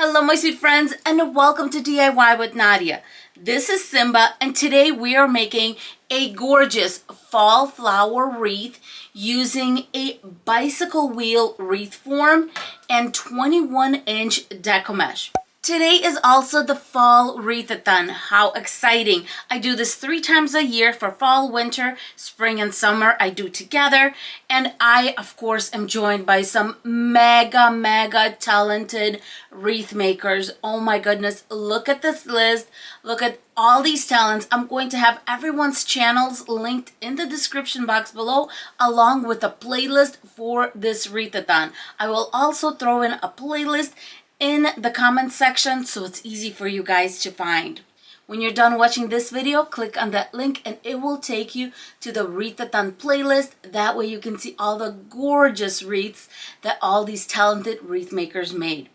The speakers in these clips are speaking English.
Hello my sweet friends and welcome to DIY with Nadia. This is Simba and today we are making a gorgeous fall flower wreath using a bicycle wheel wreath form and 21-inch Deco Mesh. Today is also the fall wreathathon. How exciting. I do this 3 times a year for fall, winter, spring, and summer. I do together. And I, of course, am joined by some mega talented wreath makers. Oh my goodness. Look at this list. Look at all these talents. I'm going to have everyone's channels linked in the description box below, along with a playlist for this wreathathon. I will also throw in a playlist in the comments section so it's easy for you guys to find. When you're done watching this video, click on that link and it will take you to the Wreathathon playlist. That way you can see all the gorgeous wreaths that all these talented wreath makers made.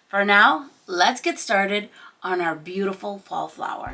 For now, let's get started on our beautiful fall flower.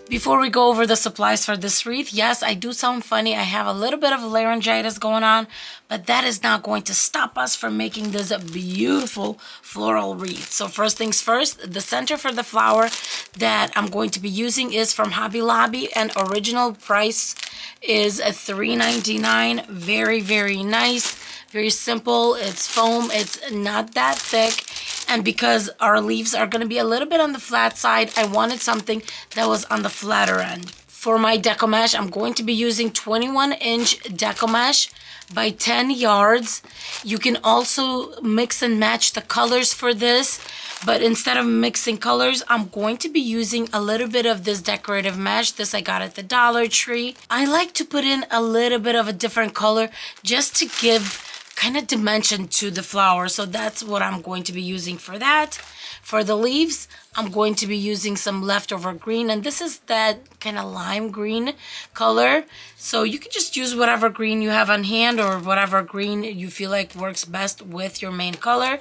Before we go over the supplies for this wreath, yes, I do sound funny. I have a little bit of laryngitis going on, but that is not going to stop us from making this a beautiful floral wreath. So first things first, the center for the flower that I'm going to be using is from Hobby Lobby, and original price is $3.99. Very nice, very simple. It's foam, it's not that thick. And because our leaves are going to be a little bit on the flat side, I wanted something that was on the flatter end. For my Deco Mesh, I'm going to be using 21-inch Deco Mesh by 10 yards. You can also mix and match the colors for this, but instead of mixing colors, I'm going to be using a little bit of this Decorative Mesh. This I got at the Dollar Tree. I like to put in a little bit of a different color just to give kind of dimension to the flower. So that's what I'm going to be using for that. For the leaves, I'm going to be using some leftover green, and this is that kind of lime green color. So you can just use whatever green you have on hand or whatever green you feel like works best with your main color.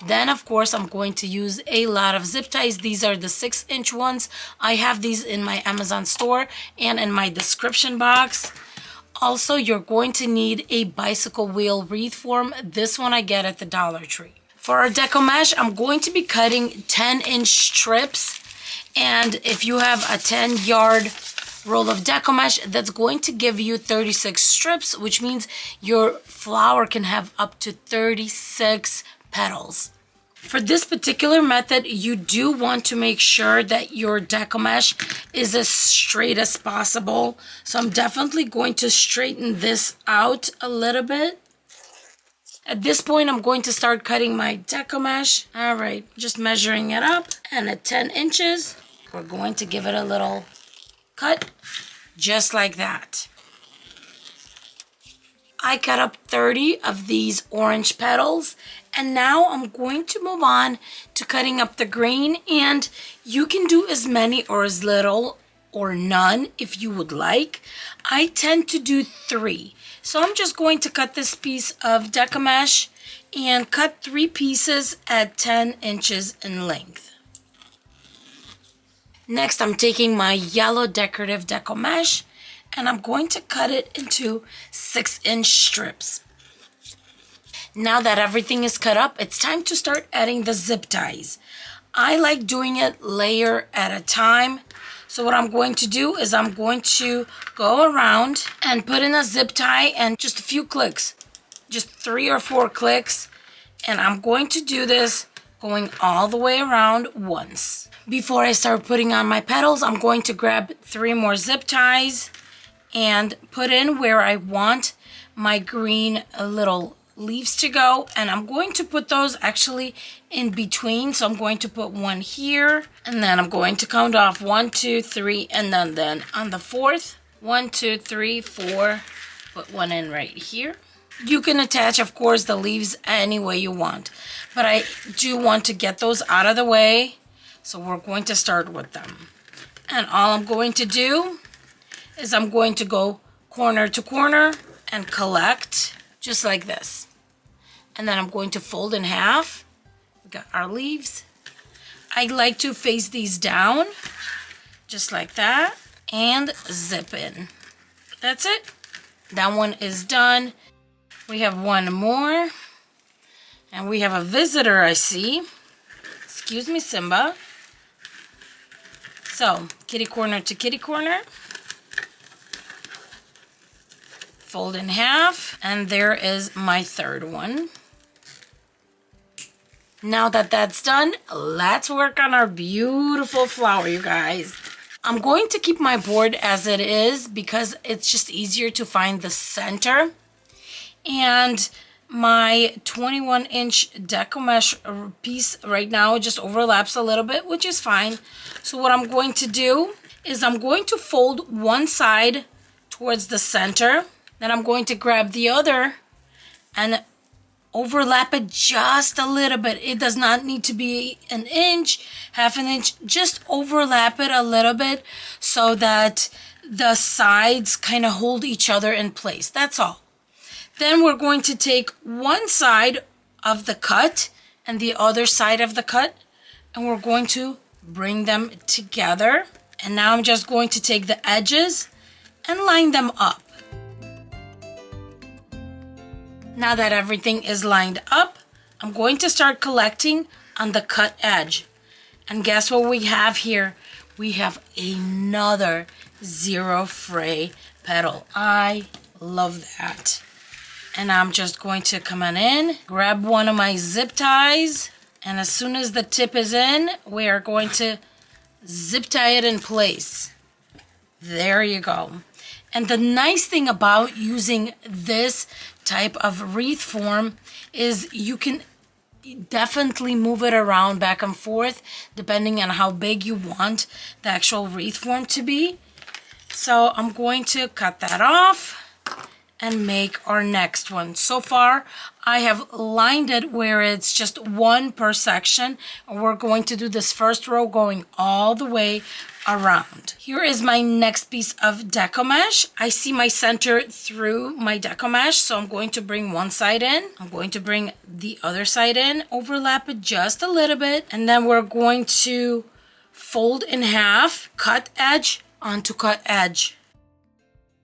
Then of course I'm going to use a lot of zip ties. These are the 6-inch ones. I have these in my Amazon store and in my description box. Also, you're going to need a bicycle wheel wreath form. This one I get at the Dollar Tree. For our Deco Mesh, I'm going to be cutting 10-inch strips. And if you have a 10-yard roll of Deco Mesh, that's going to give you 36 strips, which means your flower can have up to 36 petals. For this particular method, you do want to make sure that your Deco Mesh is as straight as possible. So I'm definitely going to straighten this out a little bit. At this point, I'm going to start cutting my Deco Mesh. All right, just measuring it up. And at 10 inches, we're going to give it a little cut, just like that. I cut up 30 of these orange petals, and now I'm going to move on to cutting up the green, and you can do as many or as little or none if you would like. I tend to do 3. So I'm just going to cut this piece of Deco Mesh and cut 3 pieces at 10 inches in length. Next, I'm taking my yellow decorative Deco Mesh and I'm going to cut it into 6-inch strips. Now that everything is cut up, it's time to start adding the zip ties. I like doing it layer at a time. So what I'm going to do is I'm going to go around and put in a zip tie and just a few clicks, just 3 or 4 clicks. And I'm going to do this going all the way around once. Before I start putting on my petals, I'm going to grab 3 more zip ties and put in where I want my green little leaves to go, and I'm going to put those actually in between. So I'm going to put 1 here, and then I'm going to count off 1, 2, 3, and then on the 4th, 1, 2, 3, 4, put 1 in right here. You can attach, of course, the leaves any way you want, but I do want to get those out of the way, so we're going to start with them. And all I'm going to do is I'm going to go corner to corner and collect just like this. And then I'm going to fold in half. We got our leaves. I like to face these down, just like that, and zip in. That's it. That one is done. We have one more. And we have a visitor, I see. Excuse me, Simba. So, kitty corner to kitty corner. Fold in half. And there is my third one. Now that that's done, let's work on our beautiful flower, you guys. I'm going to keep my board as it is because it's just easier to find the center. And my 21-inch Deco Mesh piece right now just overlaps a little bit, which is fine. So what I'm going to do is I'm going to fold one side towards the center. Then I'm going to grab the other and overlap it just a little bit. It does not need to be an inch, half an inch. Just overlap it a little bit so that the sides kind of hold each other in place. That's all. Then we're going to take one side of the cut and the other side of the cut, and we're going to bring them together. And now I'm just going to take the edges and line them up. Now that everything is lined up, I'm going to start collecting on the cut edge. And guess what we have here? We have another zero fray petal. I love that. And I'm just going to come on in, grab one of my zip ties, and as soon as the tip is in, we are going to zip tie it in place. There you go. And the nice thing about using this type of wreath form is you can definitely move it around back and forth depending on how big you want the actual wreath form to be. So I'm going to cut that off and make our next one. So far, I have lined it where it's just one per section. And we're going to do this first row going all the way around. Here is my next piece of Deco Mesh. I see my center through my Deco Mesh, so I'm going to bring one side in. I'm going to bring the other side in, overlap it just a little bit, and then we're going to fold in half, cut edge onto cut edge.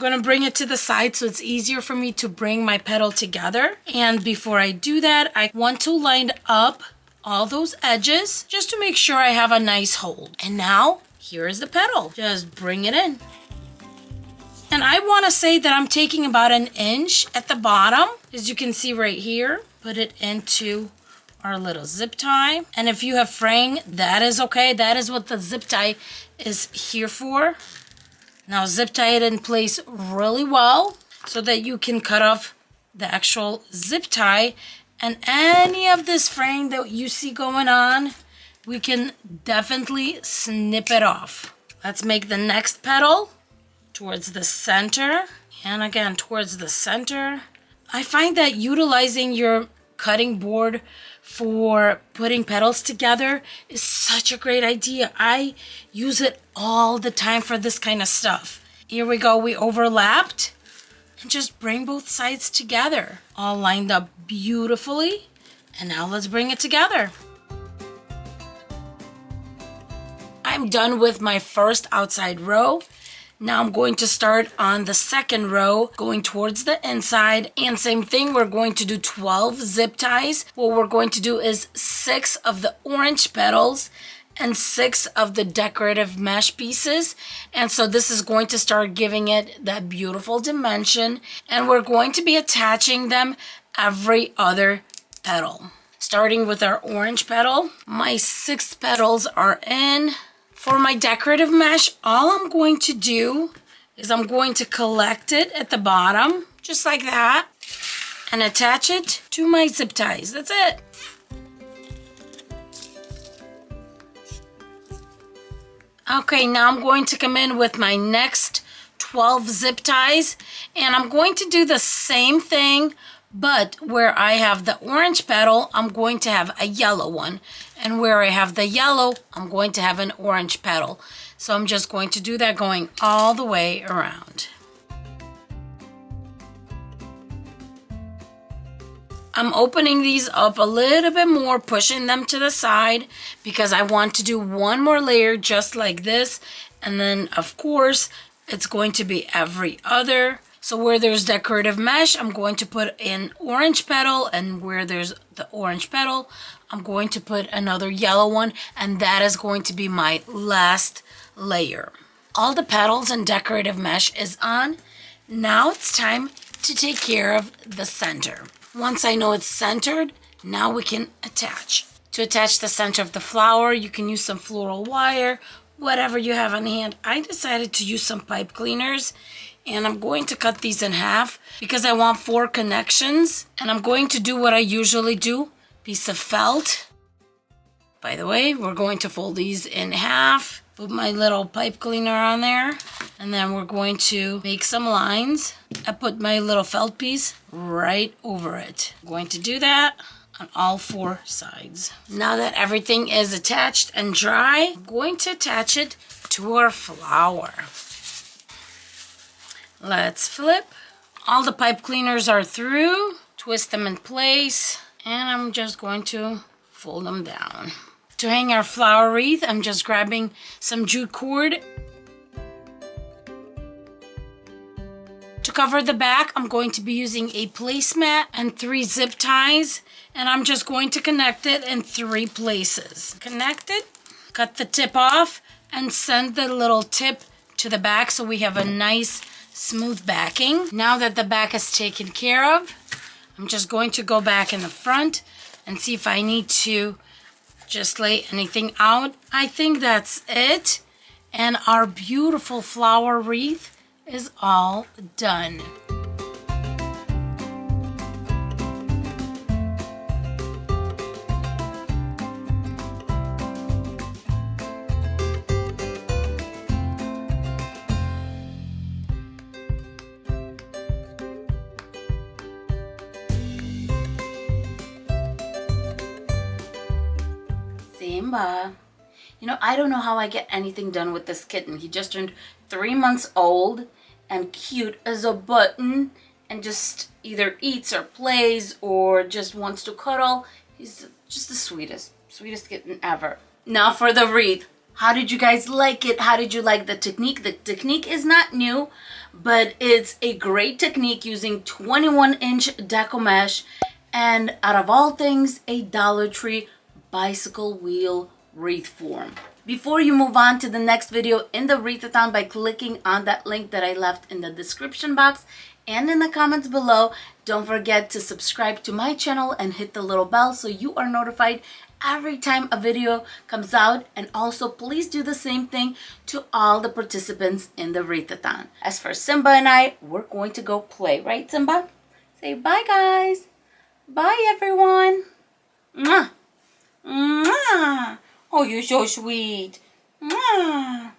I'm going to bring it to the side so it's easier for me to bring my petal together. And before I do that, I want to line up all those edges just to make sure I have a nice hold. And now, here is the petal. Just bring it in. And I want to say that I'm taking about an inch at the bottom, as you can see right here. Put it into our little zip tie. And if you have fraying, that is okay. That is what the zip tie is here for. Now zip tie it in place really well so that you can cut off the actual zip tie, and any of this fraying that you see going on, we can definitely snip it off. Let's make the next petal towards the center, and again towards the center. I find that utilizing your cutting board for putting petals together is such a great idea. I use it all the time for this kind of stuff. Here we go, we overlapped, and just bring both sides together. All lined up beautifully, and now let's bring it together. I'm done with my first outside row. Now I'm going to start on the second row, going towards the inside. And same thing, we're going to do 12 zip ties. What we're going to do is 6 of the orange petals and 6 of the decorative mesh pieces. And so this is going to start giving it that beautiful dimension. And we're going to be attaching them every other petal. Starting with our orange petal, my 6 petals are in. For my decorative mesh, all I'm going to do is I'm going to collect it at the bottom, just like that, and attach it to my zip ties. That's it. Okay, now I'm going to come in with my next 12 zip ties, and I'm going to do the same thing, but where I have the orange petal, I'm going to have a yellow one. And where I have the yellow, I'm going to have an orange petal. So I'm just going to do that going all the way around. I'm opening these up a little bit more, pushing them to the side because I want to do one more layer just like this. And then, of course, it's going to be every other. So where there's decorative mesh, I'm going to put an orange petal, and where there's the orange petal, I'm going to put another yellow one, and that is going to be my last layer. All the petals and decorative mesh is on. Now it's time to take care of the center. Once I know it's centered, now we can attach. To attach the center of the flower, you can use some floral wire, whatever you have on hand. I decided to use some pipe cleaners, and I'm going to cut these in half because I want 4 connections, and I'm going to do what I usually do, piece of felt. By the way, we're going to fold these in half, put my little pipe cleaner on there, and then we're going to make some lines. I put my little felt piece right over it. I'm going to do that on all 4 sides. Now that everything is attached and dry, I'm going to attach it to our flower. Let's flip. All the pipe cleaners are through. Twist them in place, and I'm just going to fold them down. To hang our flower wreath, I'm just grabbing some jute cord. To cover the back, I'm going to be using a placemat and 3 zip ties, and I'm just going to connect it in 3 places. Connect it, cut the tip off, and send the little tip to the back so we have a nice smooth backing. Now that the back is taken care of, I'm just going to go back in the front and see if I need to just lay anything out. I think that's it, and our beautiful flower wreath is all done. Simba. You know, I don't know how I get anything done with this kitten. He just turned 3 months old and cute as a button, and just either eats or plays or just wants to cuddle. He's just the sweetest kitten ever. Now for the wreath. How did you guys like it? How did you like the technique? The technique is not new, but it's a great technique using 21-inch Deco mesh, and out of all things, a Dollar Tree bicycle wheel wreath form. Before you move on to the next video in the wreathathon by clicking on that link that I left in the description box and in the comments below, don't forget to subscribe to my channel and hit the little bell so you are notified every time a video comes out. And also please do the same thing to all the participants in the wreathathon. As for Simba and I, we're going to go play, right Simba? Say bye guys. Bye everyone. Mwah. Mwah. Oh, you're so sweet. Mwah.